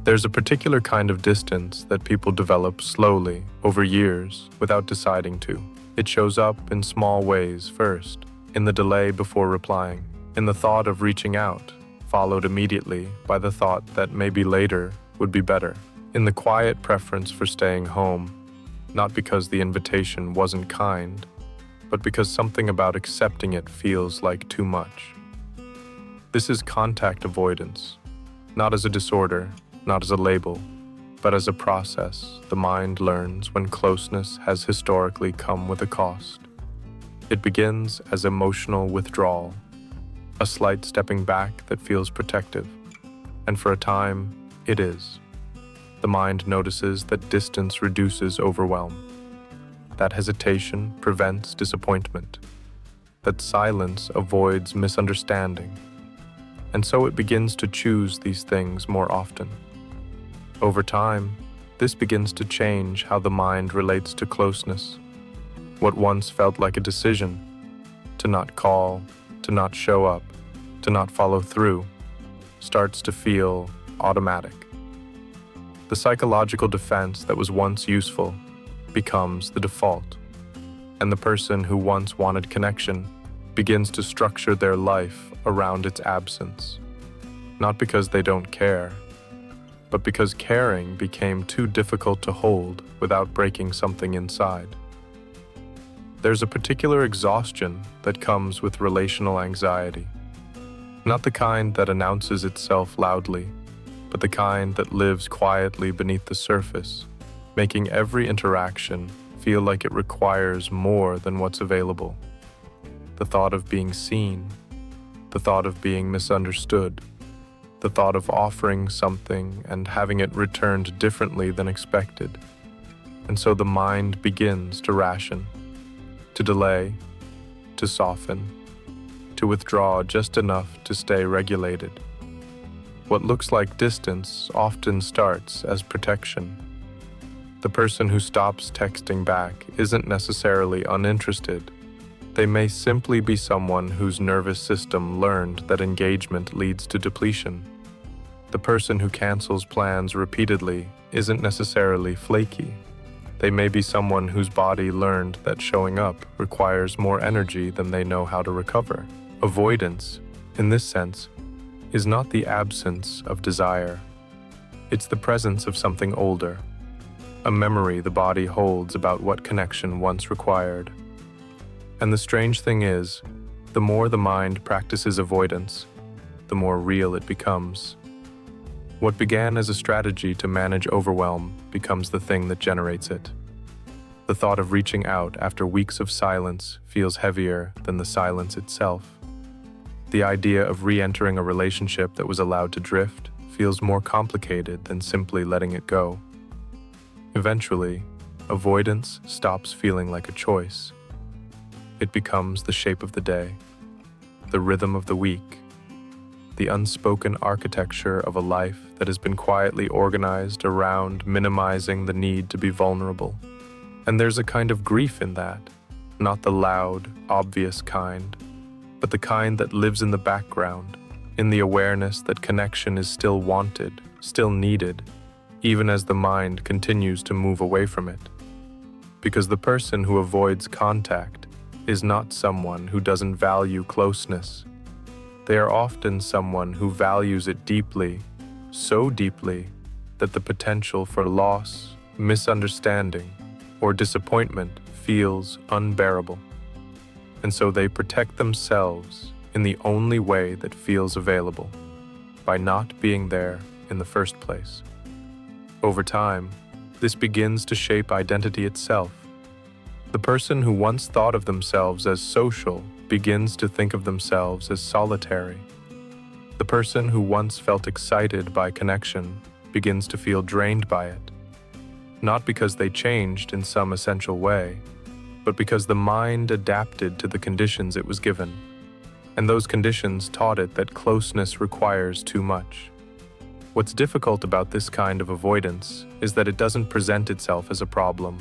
There's a particular kind of distance that people develop slowly, over years, without deciding to. It shows up in small ways first, in the delay before replying, in the thought of reaching out, followed immediately by the thought that maybe later would be better, in the quiet preference for staying home, not because the invitation wasn't kind, but because something about accepting it feels like too much. This is contact avoidance, not as a disorder, not as a label, but as a process the mind learns when closeness has historically come with a cost. It begins as emotional withdrawal, a slight stepping back that feels protective, and for a time, it is. The mind notices that distance reduces overwhelm, that hesitation prevents disappointment, that silence avoids misunderstanding, and so it begins to choose these things more often. Over time, this begins to change how the mind relates to closeness. What once felt like a decision, to not call, to not show up, to not follow through, starts to feel automatic. The psychological defense that was once useful becomes the default, and the person who once wanted connection begins to structure their life around its absence, not because they don't care, but because caring became too difficult to hold without breaking something inside. There's a particular exhaustion that comes with relational anxiety, not the kind that announces itself loudly, but the kind that lives quietly beneath the surface, making every interaction feel like it requires more than what's available. The thought of being seen, the thought of being misunderstood, the thought of offering something and having it returned differently than expected. And so the mind begins to ration, to delay, to soften, to withdraw just enough to stay regulated. What looks like distance often starts as protection. The person who stops texting back isn't necessarily uninterested. They may simply be someone whose nervous system learned that engagement leads to depletion. The person who cancels plans repeatedly isn't necessarily flaky. They may be someone whose body learned that showing up requires more energy than they know how to recover. Avoidance, in this sense, is not the absence of desire. It's the presence of something older, a memory the body holds about what connection once required. And the strange thing is, the more the mind practices avoidance, the more real it becomes. What began as a strategy to manage overwhelm becomes the thing that generates it. The thought of reaching out after weeks of silence feels heavier than the silence itself. The idea of re-entering a relationship that was allowed to drift feels more complicated than simply letting it go. Eventually, avoidance stops feeling like a choice. It becomes the shape of the day, the rhythm of the week, the unspoken architecture of a life that has been quietly organized around minimizing the need to be vulnerable. And there's a kind of grief in that, not the loud, obvious kind, but the kind that lives in the background, in the awareness that connection is still wanted, still needed, even as the mind continues to move away from it. Because the person who avoids contact is not someone who doesn't value closeness. They are often someone who values it deeply, so deeply that the potential for loss, misunderstanding, or disappointment feels unbearable. And so they protect themselves in the only way that feels available, by not being there in the first place. Over time, this begins to shape identity itself. The person who once thought of themselves as social begins to think of themselves as solitary. The person who once felt excited by connection begins to feel drained by it, not because they changed in some essential way, but because the mind adapted to the conditions it was given, and those conditions taught it that closeness requires too much. What's difficult about this kind of avoidance is that it doesn't present itself as a problem.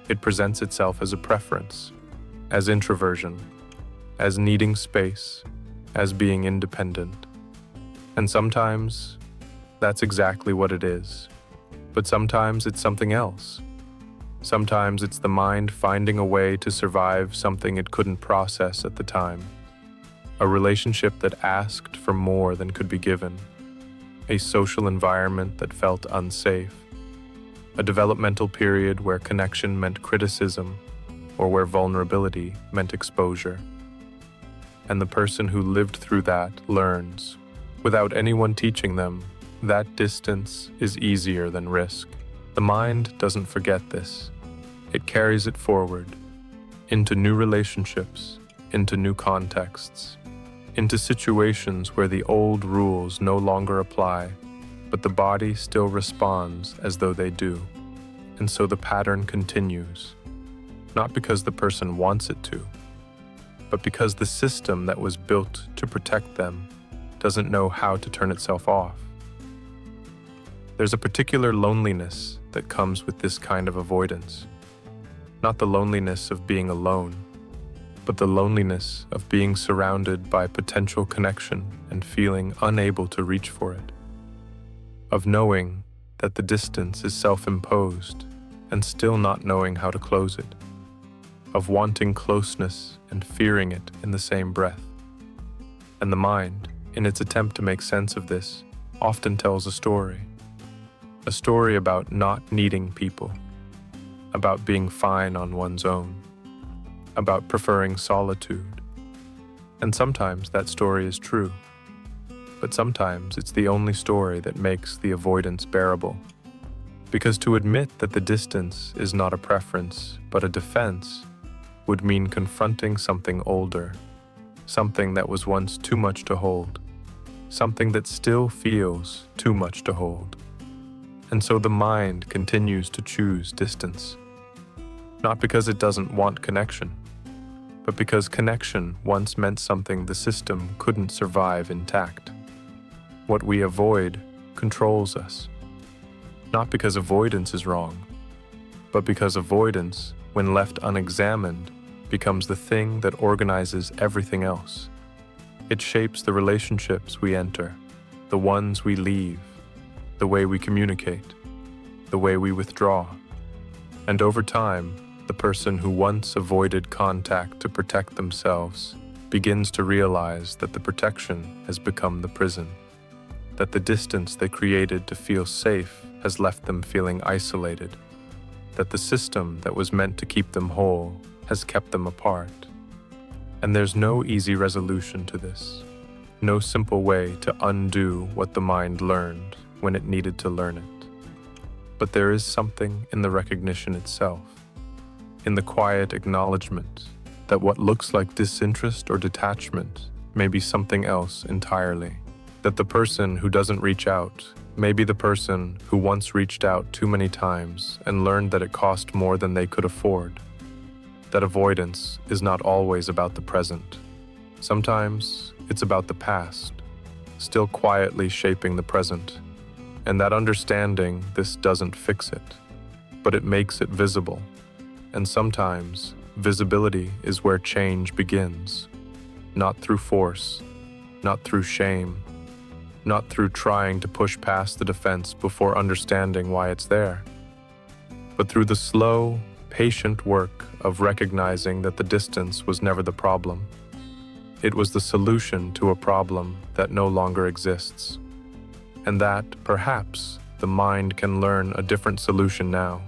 It presents itself as a preference, as introversion, as needing space, as being independent. And sometimes, That's exactly what it is. But sometimes it's something else. Sometimes it's the mind finding a way to survive something it couldn't process at the time. A relationship that asked for more than could be given. A social environment that felt unsafe. A developmental period where connection meant criticism, or where vulnerability meant exposure. And the person who lived through that learns, without anyone teaching them, that distance is easier than risk. The mind doesn't forget this. It carries it forward, into new relationships, into new contexts, into situations where the old rules no longer apply, but the body still responds as though they do. And so the pattern continues, not because the person wants it to, but because the system that was built to protect them doesn't know how to turn itself off. There's a particular loneliness that comes with this kind of avoidance. Not the loneliness of being alone, but the loneliness of being surrounded by potential connection and feeling unable to reach for it. Of knowing that the distance is self-imposed and still not knowing how to close it. Of wanting closeness and fearing it in the same breath. And the mind, in its attempt to make sense of this, often tells a story. A story about not needing people, about being fine on one's own, about preferring solitude. And sometimes that story is true, but sometimes it's the only story that makes the avoidance bearable. Because to admit that the distance is not a preference, but a defense, would mean confronting something older, something that was once too much to hold, something that still feels too much to hold. And so the mind continues to choose distance. Not because it doesn't want connection, but because connection once meant something the system couldn't survive intact. What we avoid controls us. Not because avoidance is wrong, but because avoidance, when left unexamined, becomes the thing that organizes everything else. It shapes the relationships we enter, the ones we leave, the way we communicate, the way we withdraw. And over time, the person who once avoided contact to protect themselves begins to realize that the protection has become the prison, that the distance they created to feel safe has left them feeling isolated, that the system that was meant to keep them whole has kept them apart. And there's no easy resolution to this, no simple way to undo what the mind learned when it needed to learn it. But there is something in the recognition itself, in the quiet acknowledgement that what looks like disinterest or detachment may be something else entirely, that the person who doesn't reach out may be the person who once reached out too many times and learned that it cost more than they could afford, that avoidance is not always about the present. Sometimes it's about the past, still quietly shaping the present, and that understanding this doesn't fix it, but it makes it visible. And sometimes, visibility is where change begins, not through force, not through shame, not through trying to push past the defense before understanding why it's there, but through the slow, patient work of recognizing that the distance was never the problem. It was the solution to a problem that no longer exists, and that, perhaps, the mind can learn a different solution now.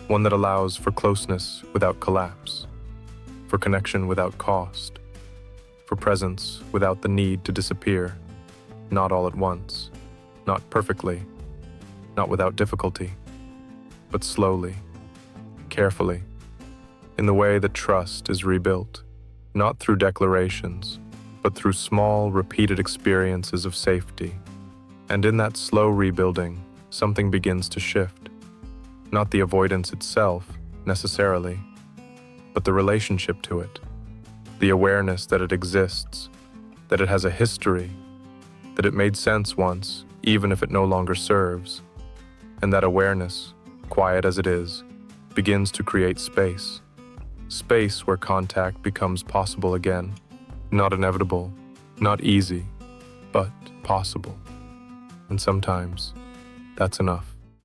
One that allows for closeness without collapse, for connection without cost, for presence without the need to disappear, not all at once, not perfectly, not without difficulty, but slowly, carefully, in the way that trust is rebuilt, not through declarations, but through small, repeated experiences of safety. And in that slow rebuilding, something begins to shift. Not the avoidance itself, necessarily, but the relationship to it, the awareness that it exists, that it has a history, that it made sense once, even if it no longer serves, and that awareness, quiet as it is, begins to create space. Space where contact becomes possible again, not inevitable, not easy, but possible. And sometimes, that's enough.